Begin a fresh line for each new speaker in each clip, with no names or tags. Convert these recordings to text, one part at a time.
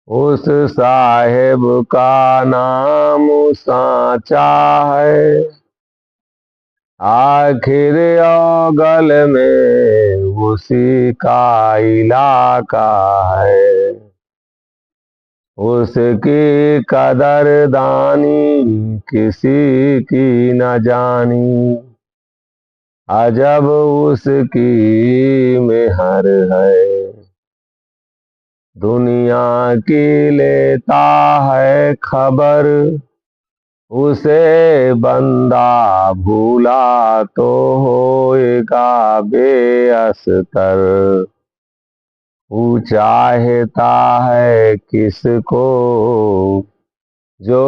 उस साहेब का नाम सांचा है। आखिर औगल में उसी का इलाका है। उसकी कदरदानी किसी की न जानी। अजब उसकी मेहर है। दुनिया की लेता है खबर। उसे बंदा भूला तो होएगा बेअस्तर। वो चाहता है किसको जो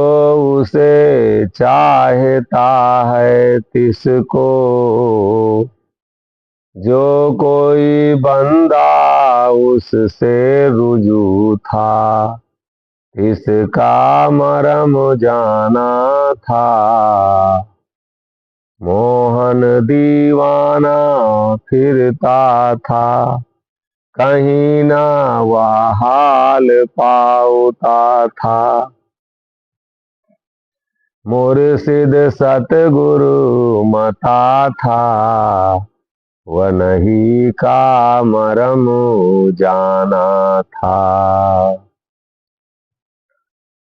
उसे चाहता है तिसको। जो कोई बंदा उससे रुजू था इसका मरम जाना था। मोहन दीवाना फिरता था कहीं ना वह हाल पाता था। मुर्शिद सतगुरु मता था वह नहीं का मरम जाना था।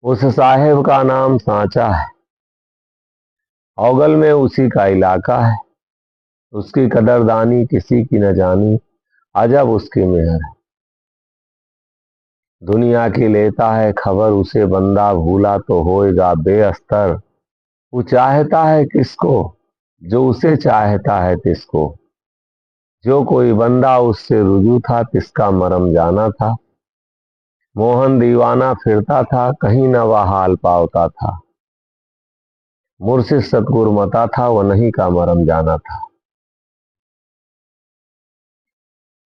उस साहेब का नाम सांचा है। औगल में उसी का इलाका है। उसकी कदरदानी किसी की न जानी। अजब उसकी मेहर है। दुनिया की लेता है खबर। उसे बंदा भूला तो होएगा बेअस्तर। वो चाहता है किसको जो उसे चाहता है तिसको। जो कोई बंदा उससे रुजू था तिसका मरम जाना था। मोहन दीवाना फिरता था कहीं न वह हाल पावता था। मुर्शिद सतगुरु मता था वह नहीं का मरम जाना था।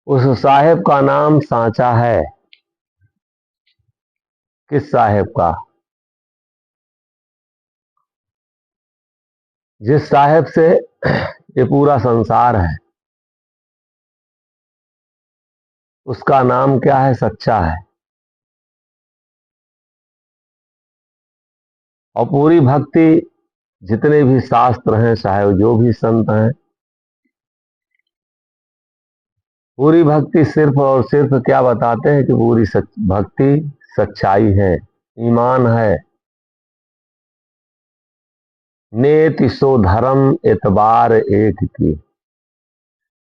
उस साहेब का नाम सांचा है। किस साहेब का? जिस साहेब से ये पूरा संसार है। उसका नाम क्या है? सच्चा है। और पूरी भक्ति जितने भी शास्त्र हैं चाहे जो भी संत हैं, पूरी भक्ति सिर्फ और सिर्फ क्या बताते हैं कि पूरी भक्ति सच्चाई है, ईमान है। नेति सो धर्म एतबार एक की।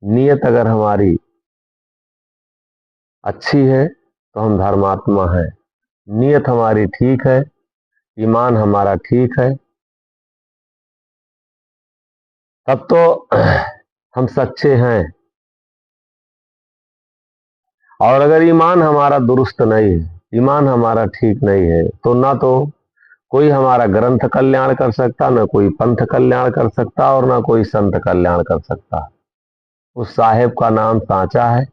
नियत अगर हमारी अच्छी है तो हम धर्मात्मा हैं। नियत हमारी ठीक है, ईमान हमारा ठीक है, तब तो हम सच्चे हैं। और अगर ईमान हमारा दुरुस्त नहीं है, ईमान हमारा ठीक नहीं है, तो ना तो कोई हमारा ग्रंथ कल्याण कर सकता, ना कोई पंथ कल्याण कर सकता, और ना कोई संत कल्याण कर सकता। उस साहेब का नाम सांचा है।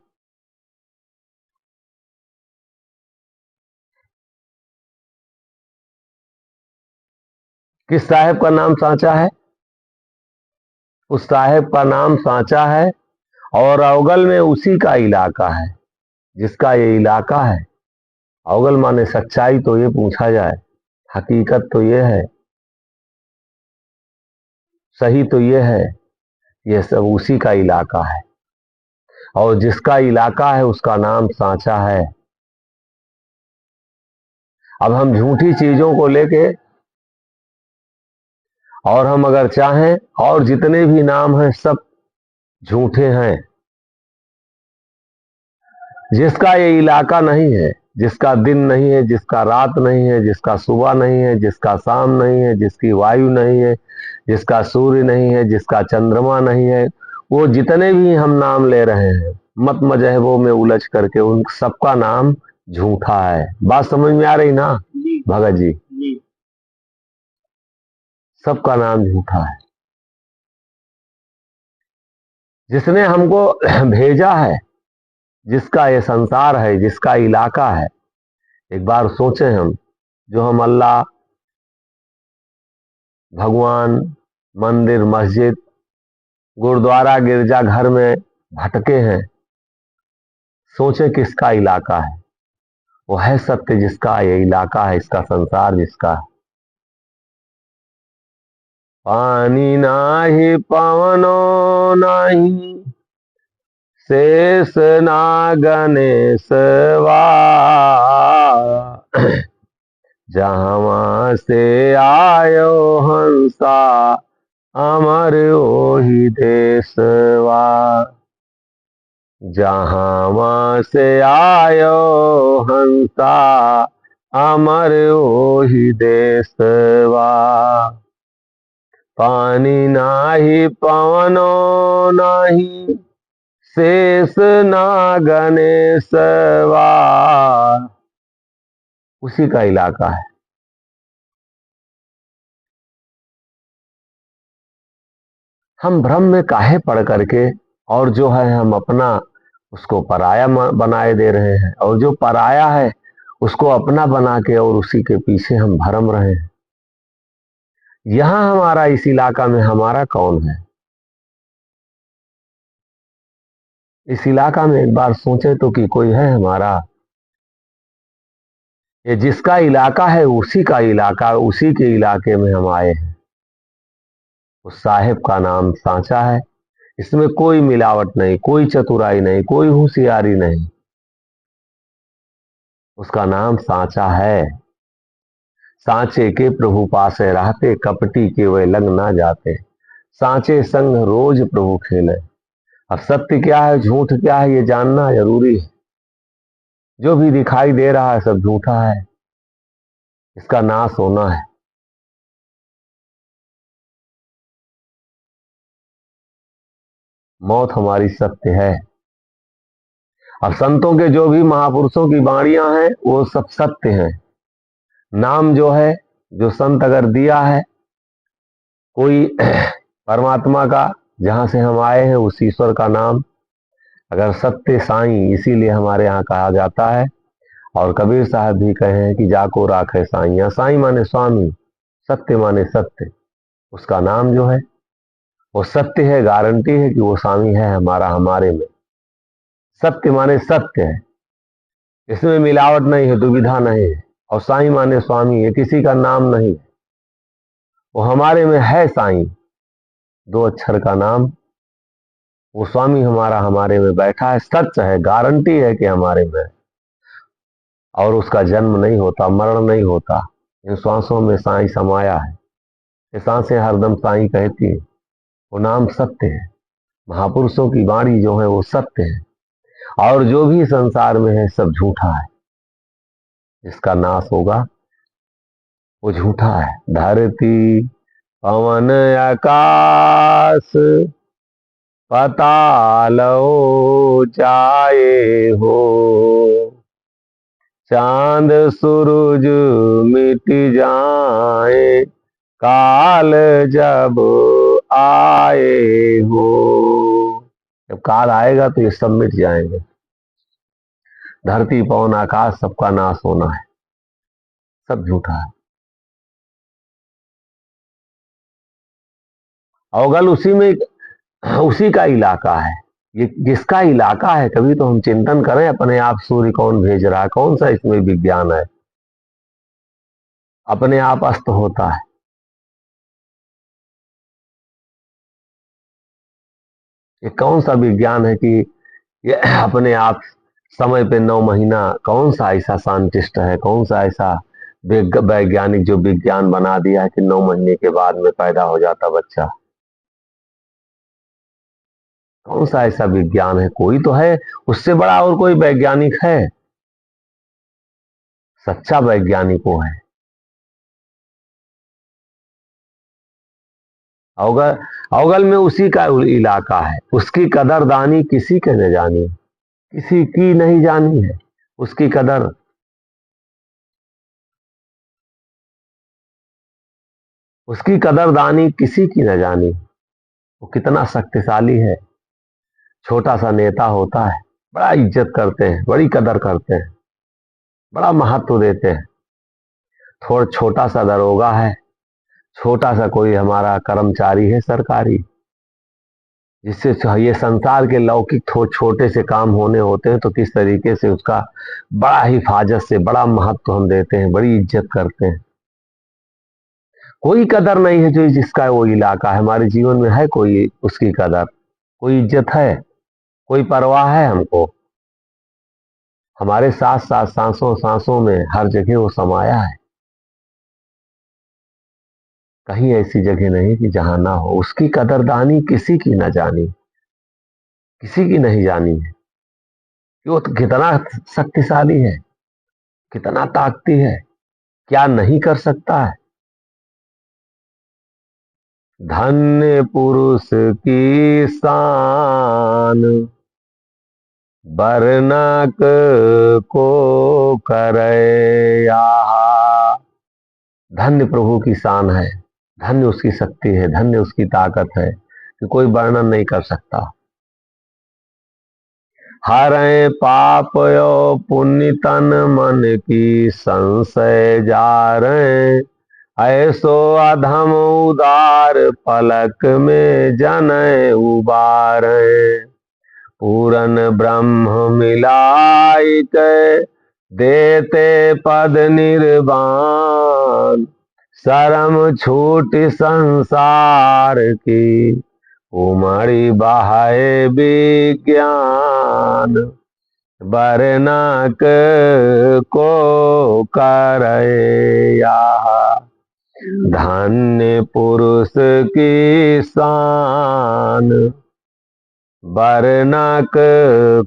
किस साहेब का नाम सांचा है? उस साहेब का नाम सांचा है। और अवगल में उसी का इलाका है जिसका ये इलाका है। अवगल माने सच्चाई तो ये पूछा जाए, हकीकत तो ये है, सही तो ये है, ये सब उसी का इलाका है। और जिसका इलाका है उसका नाम सांचा है। अब हम झूठी चीजों को लेके, और हम अगर चाहें, और जितने भी नाम हैं सब झूठे हैं। जिसका ये इलाका नहीं है, जिसका दिन नहीं है, जिसका रात नहीं है, जिसका सुबह नहीं है, जिसका शाम नहीं है, जिसकी वायु नहीं है, जिसका सूर्य नहीं है, जिसका चंद्रमा नहीं है, वो जितने भी हम नाम ले रहे हैं मत मजहबों में उलझ करके, उन सबका नाम झूठा है। बात समझ में आ रही ना भगत जी? सबका नाम झूठा है। जिसने हमको भेजा है, जिसका ये संसार है, जिसका इलाका है, एक बार सोचें हम, जो हम अल्लाह, भगवान, मंदिर, मस्जिद, गुरुद्वारा, गिरजा घर में भटके हैं, सोचें किसका इलाका है। वो है सत्य जिसका, ये इलाका है, इसका संसार जिसका। पानी नाही पवनो नाही, शेष नागने सवा, जहाँ से आयो हंसा, अमर ओहि देशवा। जहाँ से आयो हंसा, अमर ओहि देशवा। पानी नाही पवनो नाही, शेष नागने सवा, उसी का इलाका है। हम भ्रम में काहे पड़ करके, और जो है हम अपना उसको पराया बनाए दे रहे हैं, और जो पराया है उसको अपना बना के और उसी के पीछे हम भरम रहे हैं। यहां हमारा, इस इलाका में हमारा कौन है? इस इलाका में एक बार सोचे तो कि कोई है हमारा? ये जिसका इलाका है उसी का इलाका, उसी के इलाके में हम आए हैं। उस साहेब का नाम सांचा है। इसमें कोई मिलावट नहीं, कोई चतुराई नहीं, कोई होशियारी नहीं। उसका नाम सांचा है। सांचे के प्रभु पासे रहते, कपटी के वे लंग ना जाते। सांचे संग रोज प्रभु खेले। अब सत्य क्या है, झूठ क्या है, ये जानना जरूरी है। जो भी दिखाई दे रहा है सब झूठा है, इसका नाश होना है। मौत हमारी सत्य है। अब संतों के जो भी महापुरुषों की वाणियां हैं वो सब सत्य हैं। नाम जो है, जो संत अगर दिया है कोई परमात्मा का, जहां से हम आए हैं उस ईश्वर का नाम, अगर सत्य साईं, इसीलिए हमारे यहाँ कहा जाता है, और कबीर साहब भी कहे हैं कि जाको राखे साईं। साईं माने स्वामी, सत्य माने सत्य। उसका नाम जो है वो सत्य है, गारंटी है कि वो स्वामी है हमारा, हमारे में। सत्य माने सत्य है, इसमें मिलावट नहीं है, दुविधा नहीं है। और साईं माने स्वामी, ये किसी का नाम नहीं, वो हमारे में है। साईं दो अक्षर का नाम, वो स्वामी हमारा हमारे में बैठा है, सच है, गारंटी है कि हमारे में। और उसका जन्म नहीं होता, मरण नहीं होता। इन श्वासों में साईं समाया है। ये सांसें हरदम साईं कहती है। वो नाम सत्य है। महापुरुषों की वाणी जो है वो सत्य है, और जो भी संसार में है सब झूठा है। जिसका नाश होगा वो झूठा है। धरती पवन आकाश पाताल जाए हो, चांद सूरज मिट जाए, काल जब आए हो। जब काल आएगा तो ये सब मिट जाएंगे। धरती पवन आकाश सबका नाश होना है, सब झूठा है। अवगल उसी में, उसी का इलाका है। ये किसका इलाका है? कभी तो हम चिंतन करें अपने आप। सूर्य कौन भेज रहा है? कौन सा इसमें विज्ञान है? अपने आप अस्त होता है। ये कौन सा विज्ञान है कि ये अपने आप समय पे 9 महीना? कौन सा ऐसा साइंटिस्ट है, कौन सा ऐसा वैज्ञानिक जो विज्ञान बना दिया है कि 9 महीने के बाद में पैदा हो जाता बच्चा? कौन सा ऐसा विज्ञान है? कोई तो है, उससे बड़ा और कोई वैज्ञानिक है? सच्चा वैज्ञानिक वो है। अवगल, अवगल में उसी का इलाका है। उसकी कदरदानी किसी के न जानी, किसी की नहीं जानी है उसकी कदर। उसकी कदरदानी किसी की न जानी। वो कितना शक्तिशाली है। छोटा सा नेता होता है, बड़ा इज्जत करते हैं, बड़ी कदर करते हैं, बड़ा महत्व देते हैं। थोड़ा छोटा सा दरोगा है, छोटा सा कोई हमारा कर्मचारी है सरकारी, जिससे ये संसार के लौकिक छोटे से काम होने होते हैं तो किस तरीके से उसका बड़ा हिफाजत से बड़ा महत्व हम देते हैं, बड़ी इज्जत करते हैं। कोई कदर नहीं है जो जिसका वो इलाका है, हमारे जीवन में है कोई उसकी कदर, कोई इज्जत है, कोई परवाह है हमको? हमारे साथ साथ सांसों सांसों में हर जगह वो समाया है। कहीं ऐसी जगह नहीं कि जहां ना हो। उसकी कदरदानी किसी की न जानी, किसी की नहीं जानी है कि वो तो कितना शक्तिशाली है, कितना ताकती है, क्या नहीं कर सकता है। धन्य पुरुष की शान, बरनक को करे यहाँ। धन्य प्रभु की शान है, धन्य उसकी शक्ति है, धन्य उसकी ताकत है कि कोई वर्णन नहीं कर सकता। हरें पाप यो पुण्य तन मन की संशय जारे, ऐसो अधम उदार पलक में जन उबारे। पूरन ब्रह्म मिलाई के देते पद निर्वाण, शरम छूट संसार की उमड़ी बहाए विज्ञान। बरनक को करे यहाँ, धन्य पुरुष की शान, बरनक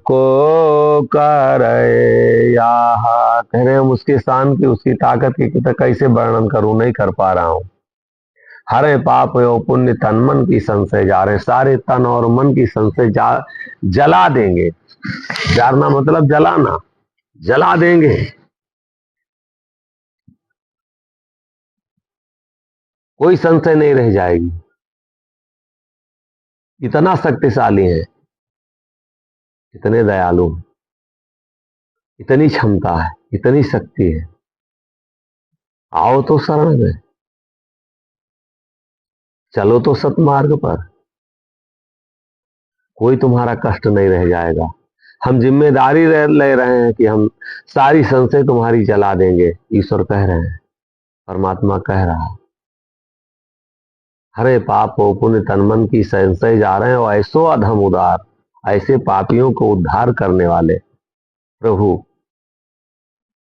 को करे यहाँ। कह रहे हम उसकी शान की, उसकी ताकत की कैसे वर्णन करूं, नहीं कर पा रहा हूं। हरे पाप एवं पुण्य तन मन की संशय जा रहे, सारे तन और मन की संशय जला देंगे। जारना मतलब जलाना, जला देंगे। कोई संशय नहीं रह जाएगी। इतना शक्तिशाली है, इतने दयालु, इतनी क्षमता है, इतनी शक्ति है। आओ तो शरण में, चलो तो सतमार्ग पर, कोई तुम्हारा कष्ट नहीं रह जाएगा। हम जिम्मेदारी ले रहे हैं कि हम सारी संशय तुम्हारी जला देंगे। ईश्वर कह रहे हैं, परमात्मा कह रहा है। हरे पाप हो पुण्य तन मन की संशय जा रहे हैं और ऐसो अधम उदार, ऐसे पापियों को उद्धार करने वाले प्रभु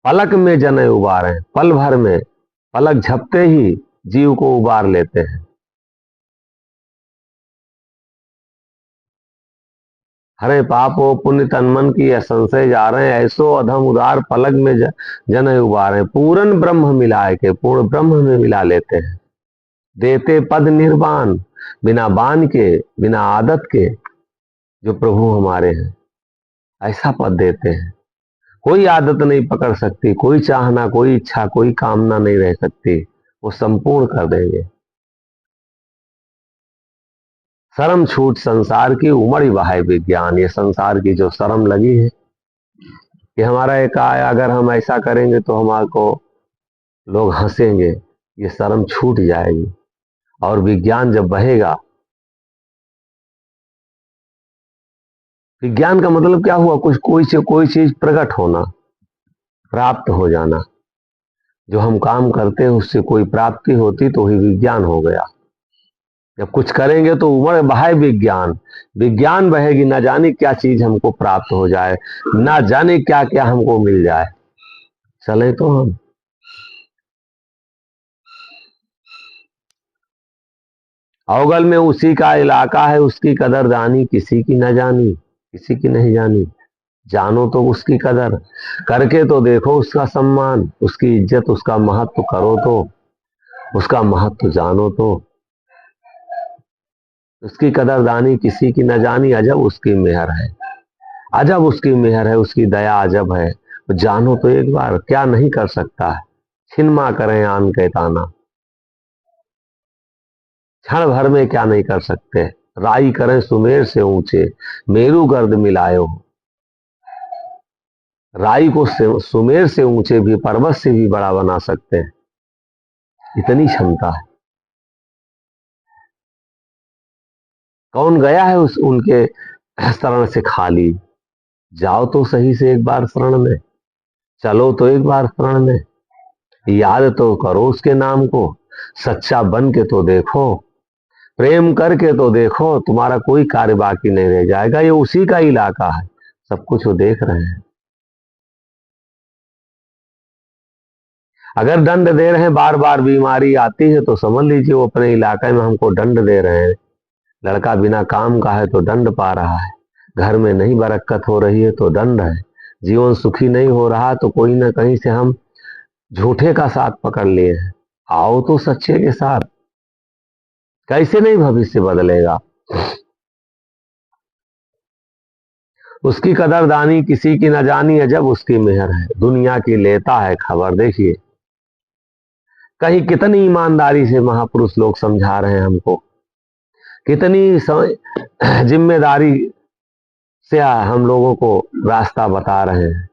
पलक में जने उबार हैं। पल भर में, पलक झपते ही जीव को उबार लेते हैं। हरे पाप हो पुण्य तन मन की संशय जा रहे हैं, ऐसो अधम उदार पलक में जन उबार हैं। पूर्ण ब्रह्म मिलाए के, पूर्ण ब्रह्म में मिला लेते हैं। देते पद निर्वाण, बिना बान के, बिना आदत के जो प्रभु हमारे हैं, ऐसा पद देते हैं। कोई आदत नहीं पकड़ सकती, कोई चाहना, कोई इच्छा, कोई कामना नहीं रह सकती, वो संपूर्ण कर देंगे। शर्म छूट संसार की उमड़ी बहाय विज्ञान। ये संसार की जो शर्म लगी है कि हमारा एक आया, अगर हम ऐसा करेंगे तो हमारे को लोग हंसेंगे, ये शर्म छूट जाएगी। और विज्ञान जब बहेगा, विज्ञान का मतलब क्या हुआ? कुछ कोई चीज प्रकट होना, प्राप्त हो जाना। जो हम काम करते हैं उससे कोई प्राप्ति होती तो ही विज्ञान हो गया। जब कुछ करेंगे तो उमड़ बहाय विज्ञान, विज्ञान बहेगी, ना जाने क्या चीज हमको प्राप्त हो जाए, ना जाने क्या क्या हमको मिल जाए। चले तो हम। अवगल में उसी का इलाका है, उसकी कदरदानी किसी की न जानी, किसी की नहीं जानी। जानो तो उसकी कदर, करके तो देखो उसका सम्मान, उसकी इज्जत, उसका महत्व करो तो, उसका महत्व जानो तो। उसकी कदरदानी किसी की न जानी, अजब उसकी मेहर है, अजब उसकी मेहर है, उसकी दया अजब है। जानो तो एक बार, क्या नहीं कर सकता है। छिनमा करें आन के ताना, क्षण भर में क्या नहीं कर सकते। राई करें सुमेर से ऊंचे, मेरू गर्द मिलायो। राई को सुमेर से ऊंचे भी, पर्वत से भी बड़ा बना सकते हैं, इतनी क्षमता है। कौन गया है उस उनके शरण से खाली। जाओ तो सही से एक बार शरण में, चलो तो एक बार शरण में, याद तो करो उसके नाम को, सच्चा बन के तो देखो, प्रेम करके तो देखो, तुम्हारा कोई कार्य बाकी नहीं रह जाएगा। ये उसी का इलाका है, सब कुछ वो देख रहे हैं। अगर दंड दे रहे हैं, बार बार बीमारी आती है, तो समझ लीजिए वो अपने इलाके में हमको दंड दे रहे हैं। लड़का बिना काम का है तो दंड पा रहा है, घर में नहीं बरकत हो रही है तो दंड है, जीवन सुखी नहीं हो रहा तो कोई ना कहीं से हम झूठे का साथ पकड़ लिए हैं। आओ तो सच्चे के साथ, कैसे नहीं भविष्य बदलेगा। उसकी कदरदानी किसी की न जानी है, जब उसकी मेहर है, दुनिया की लेता है खबर। देखिए कहीं कितनी ईमानदारी से महापुरुष लोग समझा रहे हैं हमको, कितनी जिम्मेदारी से हम लोगों को रास्ता बता रहे हैं।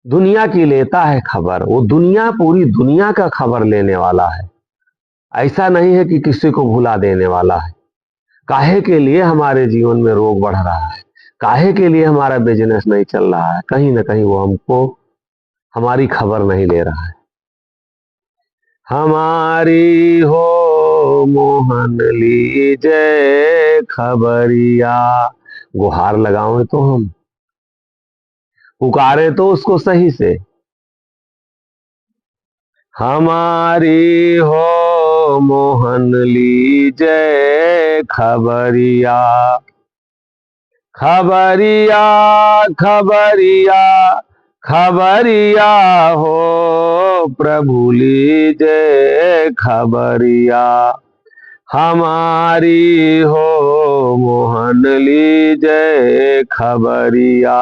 दुनिया की लेता है खबर, वो दुनिया पूरी दुनिया का खबर लेने वाला है। ऐसा नहीं है कि किसी को भुला देने वाला है। काहे के लिए हमारे जीवन में रोग बढ़ रहा है, काहे के लिए हमारा बिजनेस नहीं चल रहा है, कहीं ना कहीं वो हमको हमारी खबर नहीं ले रहा है। हमारी हो मोहन लीजिए खबरिया, गुहार लगाओ तो हम, पुकारे तो उसको सही से। हमारी हो मोहन लीजिए खबरिया, खबरिया खबरिया खबरिया हो प्रभु लीजिए खबरिया। हमारी हो मोहन लीजिए खबरिया।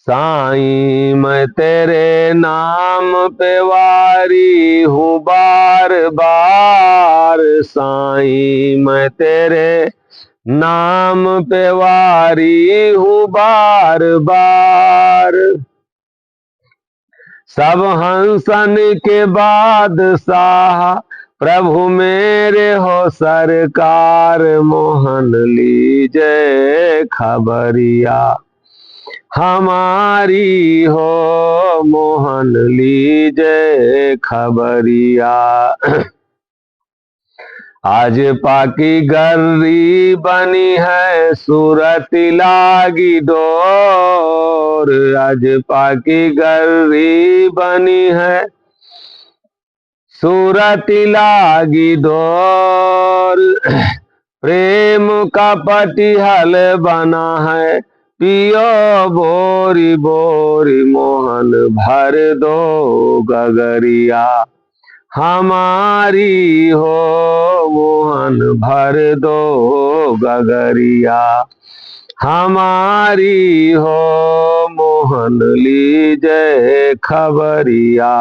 साईं मैं तेरे नाम पे वारी हूँ बार बार, साईं मैं तेरे नाम पे वारी हूँ बार बार। सब हंसन के बादशाह प्रभु मेरे हो सरकार, मोहन लीजिए खबरिया। हमारी हो मोहन लीजिए खबरिया। आज पाकी गर्री बनी है सूरत लागी डोर, आज पाकी गर्री बनी है सूरत लागी डोर। प्रेम का पटिहल बना है पियो बोरी बोरी, मोहन भर दो गगरिया। हमारी हो मोहन भर दो गगरिया। हमारी हो मोहन लीजिए खबरिया।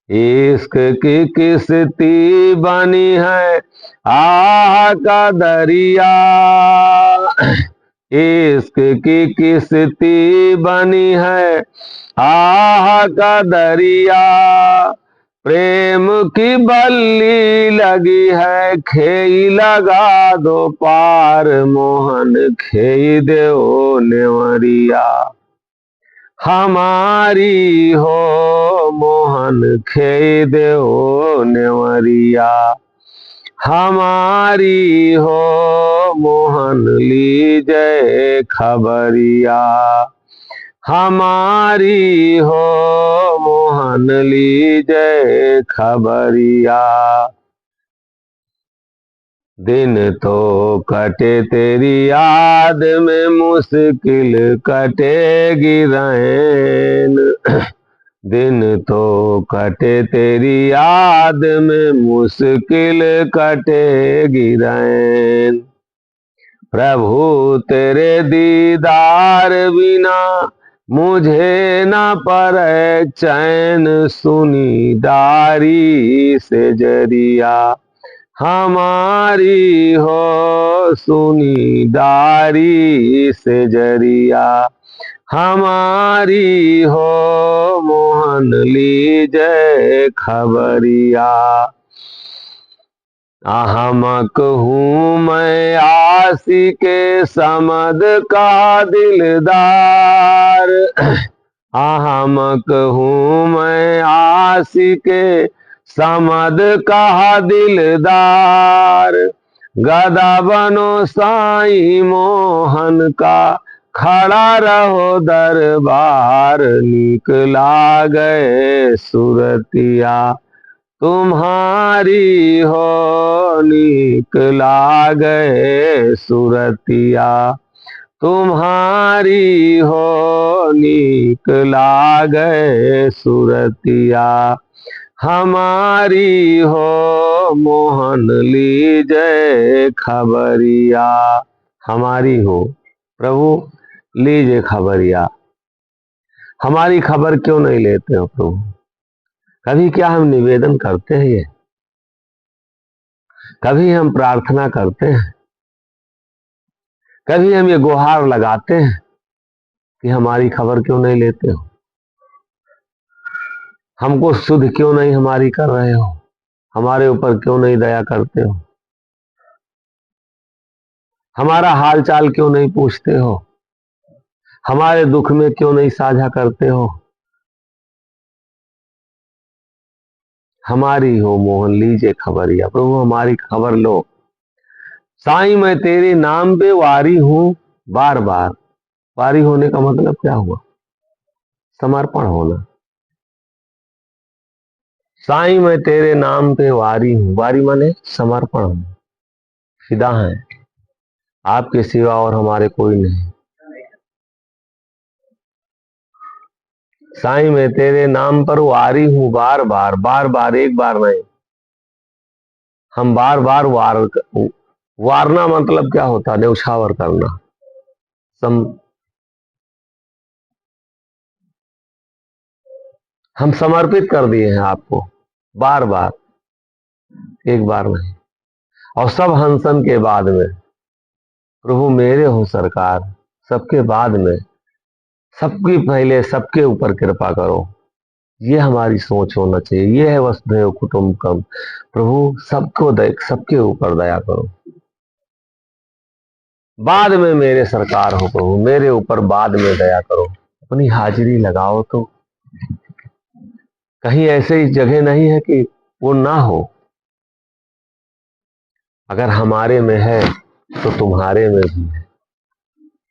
इश्क की किस्ती बनी है आह का दरिया, इश्क की किस्ती बनी है आह का दरिया। प्रेम की बल्ली लगी है खेई लगा दो पार, मोहन खेई दो नेवरिया। हमारी हो मोहन खेई दो नेवरिया। हमारी हो मोहन लीजिए खबरिया। हमारी हो मोहन लीजिए खबरिया। दिन तो कटे तेरी याद में, मुश्किल कटेगी रैन। दिन तो कटे तेरी याद में, मुश्किल कटेगी रैन। प्रभु तेरे दीदार बिना मुझे न पड़े चैन, सुनी डारी से जरिया। हमारी हो सुनी डारी से जरिया। हमारी हो मोहन लीजय खबरिया। अहमक हूँ मैं आसी के समद का दिलदार। अहमक हूँ मैं आसी के समद का दिलदार। गदा बनो साईं मोहन का खड़ा रहो दरबार। निकला गए सुरतिया तुम्हारी हो। निकला गए सुरतिया तुम्हारी हो। निकला गए सुरतिया हमारी हो मोहन लीजय खबरिया। हमारी हो प्रभु लीजिए खबरिया। हमारी खबर क्यों नहीं लेते हो प्रभु? कभी क्या हम निवेदन करते हैं ये? कभी हम प्रार्थना करते हैं? कभी हम ये गुहार लगाते हैं कि हमारी खबर क्यों नहीं लेते हो? हमको शुद्ध क्यों नहीं हमारी कर रहे हो? हमारे ऊपर क्यों नहीं दया करते हो? हमारा हाल चाल क्यों नहीं पूछते हो? हमारे दुख में क्यों नहीं साझा करते हो? हमारी हो मोहन लीजिए खबरिया। प्रभु हमारी खबर लो। साईं मैं तेरे नाम पे वारी हूं बार बार। वारी होने का मतलब क्या हुआ? समर्पण होना। साईं मैं तेरे नाम पे वारी हूं। वारी माने समर्पण हूं, फिदा है। आपके सिवा और हमारे कोई नहीं। साईं मैं तेरे नाम पर वारी हूं बार बार। बार बार एक बार नहीं, हम बार बार वारना मतलब क्या होता है? न्यौछावर करना। सम हम समर्पित कर दिए हैं आपको बार बार, एक बार नहीं। और सब हंसन के बाद में प्रभु मेरे हो सरकार। सबके बाद में, सबकी पहले सबके ऊपर कृपा करो। ये हमारी सोच होना चाहिए। ये है वसुधैव कुटुंबकम। प्रभु सबको सबके ऊपर दया करो। बाद में मेरे सरकार हो प्रभु, मेरे ऊपर बाद में दया करो। अपनी हाजिरी लगाओ तो। कहीं ऐसी जगह नहीं है कि वो ना हो। अगर हमारे में है तो तुम्हारे में भी है।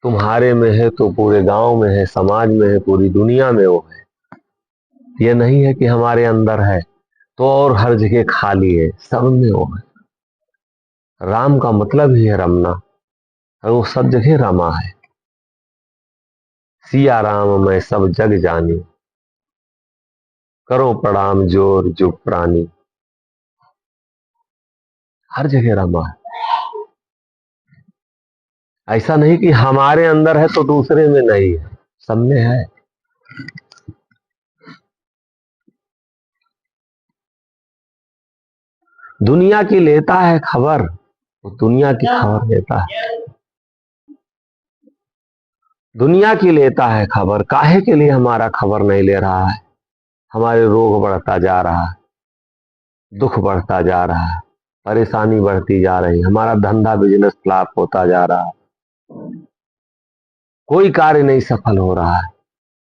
तुम्हारे में है तो पूरे गांव में है, समाज में है, पूरी दुनिया में वो है। ये नहीं है कि हमारे अंदर है तो और हर जगह खाली है। सब में वो है। राम का मतलब ही है रमना, और वो सब जगह रमा है। सिया राम मैं सब जग जानी। करो प्रणाम जोर जुग प्राणी। हर जगह रमा है। ऐसा नहीं कि हमारे अंदर है तो दूसरे में नहीं है। सब में है। दुनिया की लेता है खबर, वो दुनिया की खबर लेता है। दुनिया की लेता है खबर। काहे के लिए हमारा खबर नहीं ले रहा है? हमारे रोग बढ़ता जा रहा है, दुख बढ़ता जा रहा है, परेशानी बढ़ती जा रही, हमारा धंधा बिजनेस फ्लॉप होता जा रहा है, कोई कार्य नहीं सफल हो रहा है।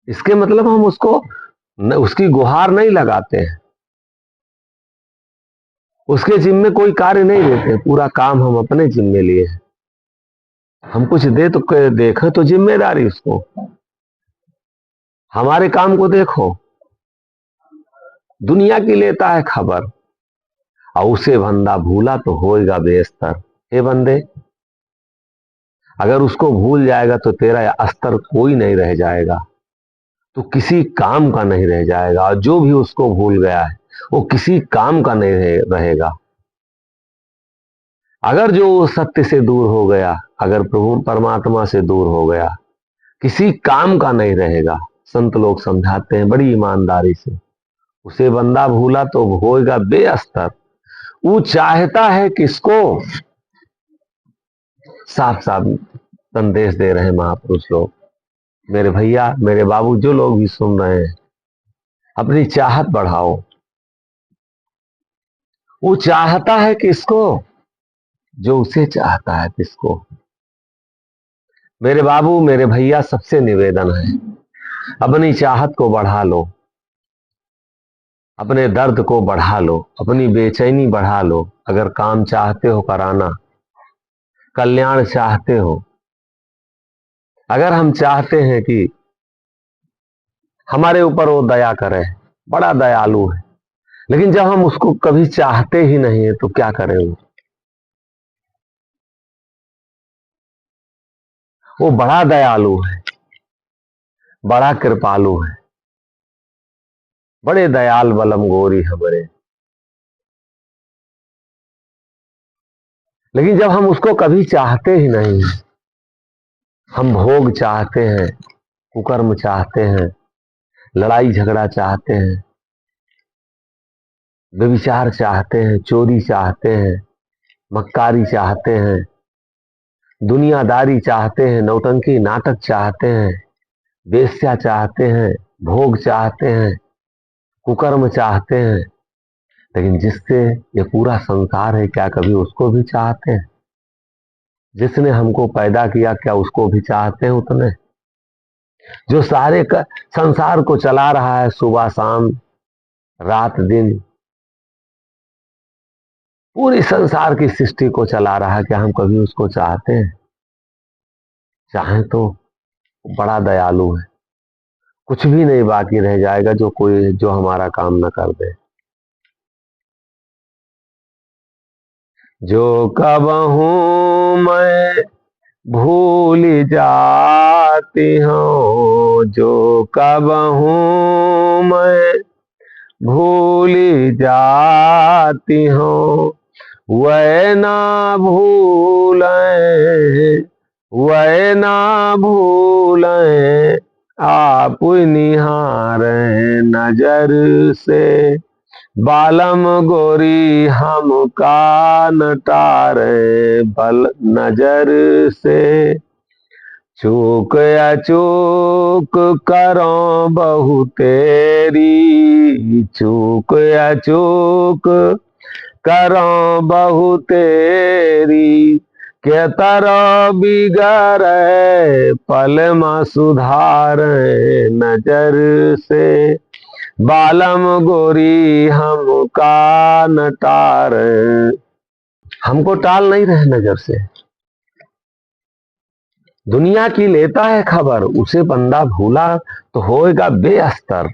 इसके मतलब हम उसको उसकी गुहार नहीं लगाते हैं, उसके जिम्मे कोई कार्य नहीं देते। पूरा काम हम अपने जिम्मे लिए हैं। हम कुछ दे तो देखे तो जिम्मेदारी उसको। हमारे काम को देखो। दुनिया की लेता है खबर, और उसे बंदा भूला तो होएगा बेअस्तर। हे बंदे, अगर उसको भूल जाएगा तो तेरा अस्तर कोई नहीं रह जाएगा। तो किसी काम का नहीं रह जाएगा। और जो भी उसको भूल गया है वो किसी काम का नहीं रहेगा। अगर जो सत्य से दूर हो गया, अगर प्रभु परमात्मा से दूर हो गया, किसी काम का नहीं रहेगा। संत लोग समझाते हैं बड़ी ईमानदारी से, उसे बंदा भूला तो होएगा बेअस्तर। वो चाहता है किसको? साफ साफ संदेश दे रहे हैं महापुरुष लोग। मेरे भैया, मेरे बाबू, जो लोग भी सुन रहे हैं, अपनी चाहत बढ़ाओ। वो चाहता है किसको? जो उसे चाहता है किसको। मेरे बाबू, मेरे भैया, सबसे निवेदन है, अपनी चाहत को बढ़ा लो, अपने दर्द को बढ़ा लो, अपनी बेचैनी बढ़ा लो। अगर काम चाहते हो कराना, कल्याण चाहते हो, अगर हम चाहते हैं कि हमारे ऊपर वो दया करे, बड़ा दयालु है, लेकिन जब हम उसको कभी चाहते ही नहीं है तो क्या करें? वो बड़ा दयालु है, बड़ा कृपालु है, बड़े दयाल बलम गोरी हमरे। लेकिन जब हम उसको कभी चाहते ही नहीं, हम भोग चाहते हैं, कुकर्म चाहते हैं, लड़ाई झगड़ा चाहते हैं, व्यभिचार चाहते हैं, चोरी चाहते हैं, मक्कारी चाहते हैं, दुनियादारी चाहते हैं, नौटंकी नाटक चाहते हैं, वेश्या चाहते हैं, भोग चाहते हैं, कुकर्म चाहते हैं, लेकिन जिससे ये पूरा संसार है, क्या कभी उसको भी चाहते हैं? जिसने हमको पैदा किया, क्या उसको भी चाहते हैं उतने? जो सारे संसार को चला रहा है, सुबह शाम, रात दिन, पूरी संसार की सृष्टि को चला रहा है, क्या हम कभी उसको चाहते हैं? चाहें तो बड़ा दयालु है, कुछ भी नहीं बाकी रह जाएगा जो हमारा काम न कर दे। जो कब हूं मैं भूल जाती हूँ, जो कब हूं मैं भूल जाती हूँ, वह ना भूलें, वह ना भूलें, आप निहारें नजर से, बालम गोरी हमका नटारे बल नजर से। चूक अचूक करो बहु तेरी, चूक अचूक करो बहु तेरी, के तरो बिगड़े पल में सुधारे नजर से, बालम गोरी हमका नटार। हमको टाल नहीं रहे नजर से, दुनिया की लेता है खबर, उसे बंदा भूला तो होएगा बेअस्तर,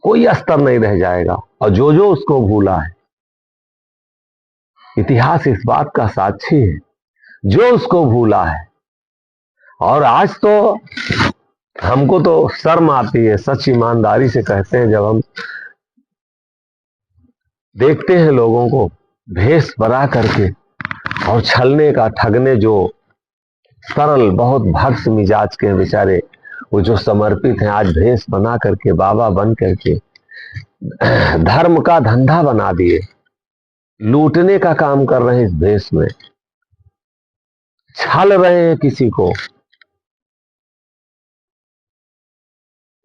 कोई अस्तर नहीं रह जाएगा। और जो जो उसको भूला है, इतिहास इस बात का साक्षी है, जो उसको भूला है। और आज तो हमको तो शर्म आती है, सच ईमानदारी से कहते हैं, जब हम देखते हैं लोगों को भेष बना करके और छलने का, ठगने, जो सरल बहुत भक्त मिजाज के बेचारे, वो जो समर्पित हैं, आज भेष बना करके, बाबा बन करके धर्म का धंधा बना दिए, लूटने का काम कर रहे हैं, इस भेष में छल रहे हैं किसी को।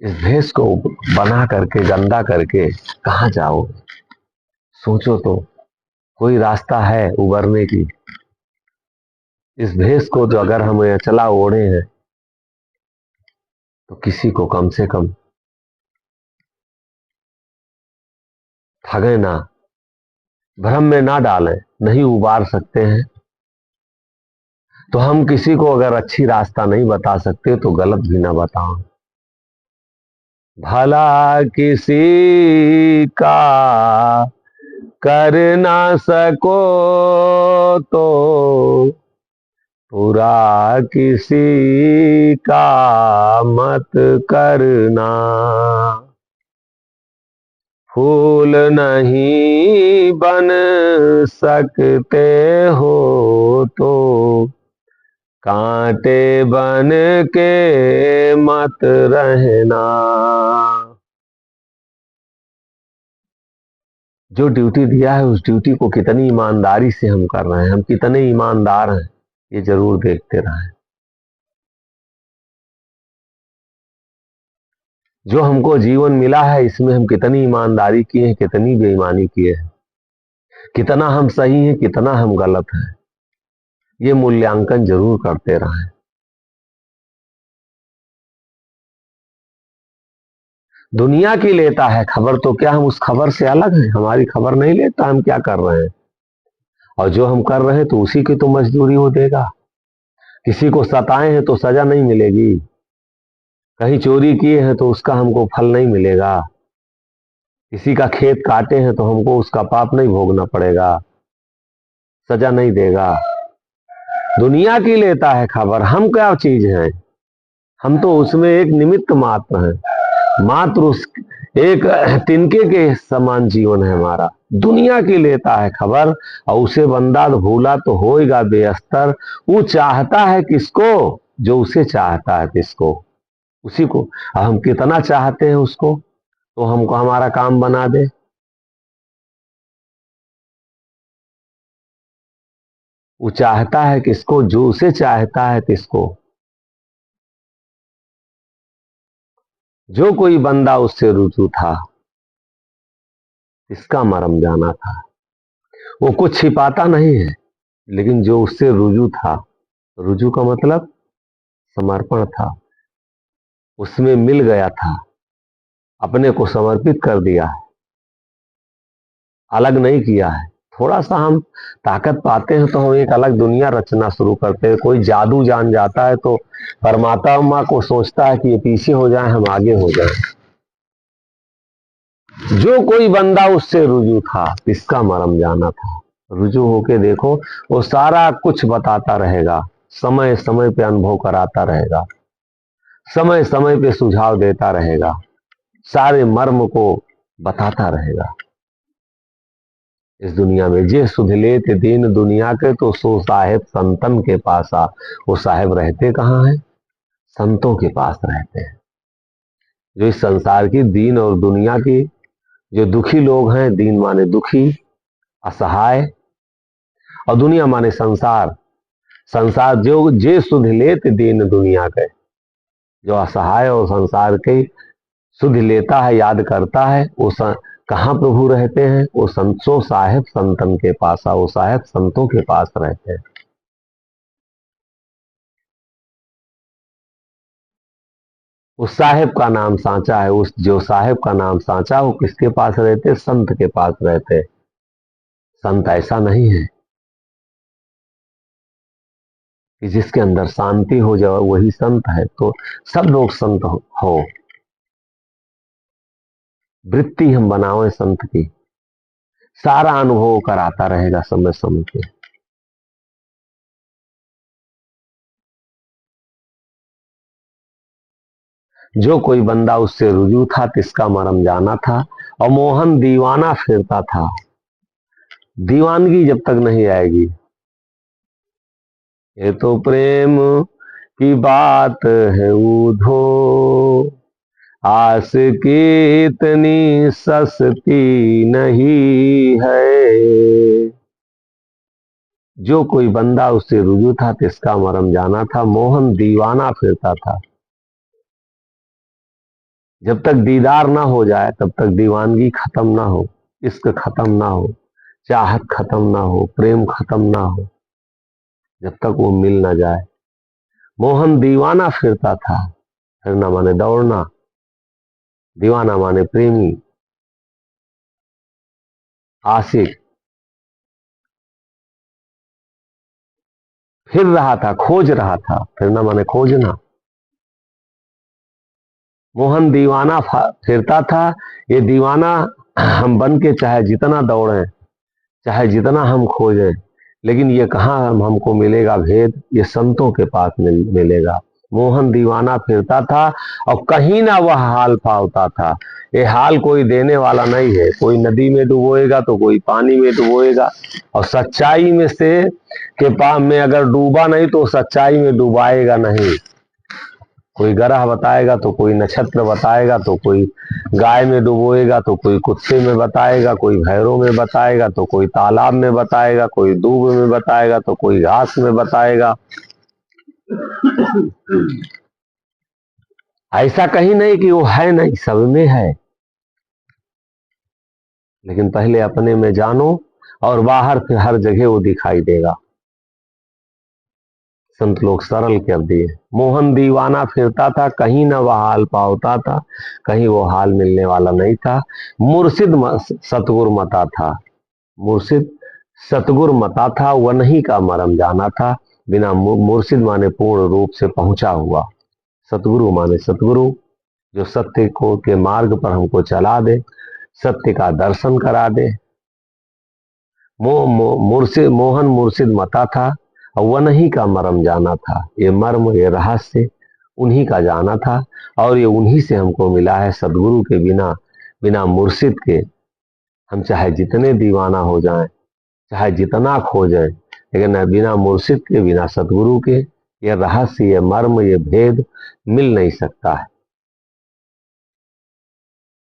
इस भेष को बना करके, गंदा करके कहां जाओ? सोचो तो, कोई रास्ता है उबरने की? इस भेष को जो अगर हम चला ओढ़े हैं, तो किसी को कम से कम ठगे ना, भ्रम में ना डालें, नहीं उबार सकते हैं तो हम किसी को अगर अच्छी रास्ता नहीं बता सकते तो गलत भी ना बताओ। भला किसी का कर ना सको तो बुरा किसी का मत करना, फूल नहीं बन सकते हो तो कांटे बन के मत रहना। जो ड्यूटी दिया है, उस ड्यूटी को कितनी ईमानदारी से हम कर रहे हैं, हम कितने ईमानदार हैं, ये जरूर देखते रहें। जो हमको जीवन मिला है इसमें हम कितनी ईमानदारी किए हैं, कितनी बेईमानी किए हैं, कितना हम सही हैं, कितना हम गलत हैं, ये मूल्यांकन जरूर करते रहें। दुनिया की लेता है खबर, तो क्या हम उस खबर से अलग हैं? हमारी खबर नहीं लेता हम क्या कर रहे हैं, और जो हम कर रहे हैं तो उसी की तो मजदूरी वो देगा। किसी को सताए हैं तो सजा नहीं मिलेगी, कहीं चोरी किए हैं तो उसका हमको फल नहीं मिलेगा, किसी का खेत काटे हैं तो हमको उसका पाप नहीं भोगना पड़ेगा, सजा नहीं देगा। दुनिया की लेता है खबर, हम क्या चीज हैं? हम तो उसमें एक निमित्त मात्र हैं, मात्र उस एक तिनके के समान जीवन है हमारा। दुनिया की लेता है खबर, और उसे बंदा भूला तो होएगा बेअस्तर। वो चाहता है किसको? जो उसे चाहता है किसको, उसी को। अब हम कितना चाहते हैं उसको तो हमको हमारा काम बना दे। वो चाहता है किसको? जो उसे चाहता है किसको। जो कोई बंदा उससे रुजू था, इसका मरम जाना था। वो कुछ छिपाता नहीं है, लेकिन जो उससे रुजू था, रुजू का मतलब समर्पण था, उसमें मिल गया था, अपने को समर्पित कर दिया है, अलग नहीं किया है। थोड़ा सा हम ताकत पाते हैं तो हम एक अलग दुनिया रचना शुरू करते हैं। कोई जादू जान जाता है तो परमात्मा को सोचता है कि ये पीछे हो जाए, हम आगे हो जाए। जो कोई बंदा उससे रुजू था, इसका मरम जाना था। रुजू होके देखो, वो सारा कुछ बताता रहेगा, समय समय पे अनुभव कराता रहेगा, समय समय पे सुझाव देता रहेगा, सारे मर्म को बताता रहेगा। इस दुनिया में जे सुध लेत दीन दुनिया के, तो सो साहेब संतन के पास आ। वो साहेब रहते कहाँ हैं? संतों के पास रहते हैं। जो इस संसार की दीन और दुनिया की जो दुखी लोग हैं, दीन माने दुखी, असहाय, और दुनिया माने संसार। संसार जो जे सुध लेत दीन दुनिया के, जो असहाय और संसार के सुध लेता है, याद करता है, वो कहाँ प्रभु रहते हैं? वो संतो साहेब संतन के पास। वो साहेब संतों के पास रहते हैं। उस साहेब का नाम सांचा है। उस जो साहेब का नाम सांचा, वो किसके पास रहते? संत के पास रहते। संत ऐसा नहीं है कि जिसके अंदर शांति हो जाए वही संत है। तो सब लोग संत हो, वृत्ति हम बनावे संत की, सारा अनुभव कराता रहेगा समय समय पे। जो कोई बंदा उससे रुजू था, तिसका मरम जाना था। और मोहन दीवाना फिरता था। दीवानगी जब तक नहीं आएगी, ये तो प्रेम की बात है उधो, आस की इतनी सस्ती नहीं है। जो कोई बंदा उससे रुजू था, तिसका मरम जाना था। मोहन दीवाना फिरता था। जब तक दीदार ना हो जाए तब तक दीवानगी खत्म ना हो, इश्क खत्म ना हो, चाहत खत्म ना हो, प्रेम खत्म ना हो, जब तक वो मिल ना जाए। मोहन दीवाना फिरता था। फिरना माने दौड़ना, दीवाना माने प्रेमी, आशिक। फिर रहा था, खोज रहा था। फिरना माने खोजना। मोहन दीवाना फिरता था। ये दीवाना हम बन के चाहे जितना दौड़ें, चाहे जितना हम खोजें, लेकिन ये कहाँ हमको मिलेगा भेद? ये संतों के पास मिलेगा। मोहन दीवाना फिरता था, और कहीं ना वह हाल पाता था। ये हाल कोई देने वाला नहीं है। कोई नदी में डुबोएगा तो कोई पानी में डुबोएगा, और सच्चाई में से के पास में अगर डूबा नहीं तो सच्चाई में डुबाएगा नहीं। कोई ग्रह बताएगा तो कोई नक्षत्र बताएगा, तो कोई गाय में डुबोएगा तो कोई कुत्ते में बताएगा, कोई भैरों में बताएगा तो कोई तालाब में बताएगा, कोई दूब में बताएगा तो कोई घास में बताएगा। ऐसा कहीं नहीं कि वो है नहीं, सब में है, लेकिन पहले अपने में जानो और बाहर फिर हर जगह वो दिखाई देगा। संत लोग सरल कर दिए। मोहन दीवाना फिरता था, कहीं न वह हाल पावता था, कहीं वो हाल मिलने वाला नहीं था। मुर्शिद सतगुर मता था, मुर्शिद सतगुर मता था, वह नहीं का मरम जाना था। बिना मुर्शिद माने पूर्ण रूप से पहुंचा हुआ, सतगुरु माने सतगुरु, जो सत्य को के मार्ग पर हमको चला दे, सत्य का दर्शन करा दे। मुर्शिद मोहन मुर्शिद मता था, और वह नहीं का मरम जाना था। ये मर्म, ये रहस्य उन्हीं का जाना था, और ये उन्हीं से हमको मिला है। सदगुरु के बिना, बिना मुर्शिद के हम चाहे जितने दीवाना हो जाएं, चाहे जितना खो जाए, लेकिन बिना मुर्शिद के, बिना सदगुरु के ये रहस्य, ये मर्म, ये भेद मिल नहीं सकता है।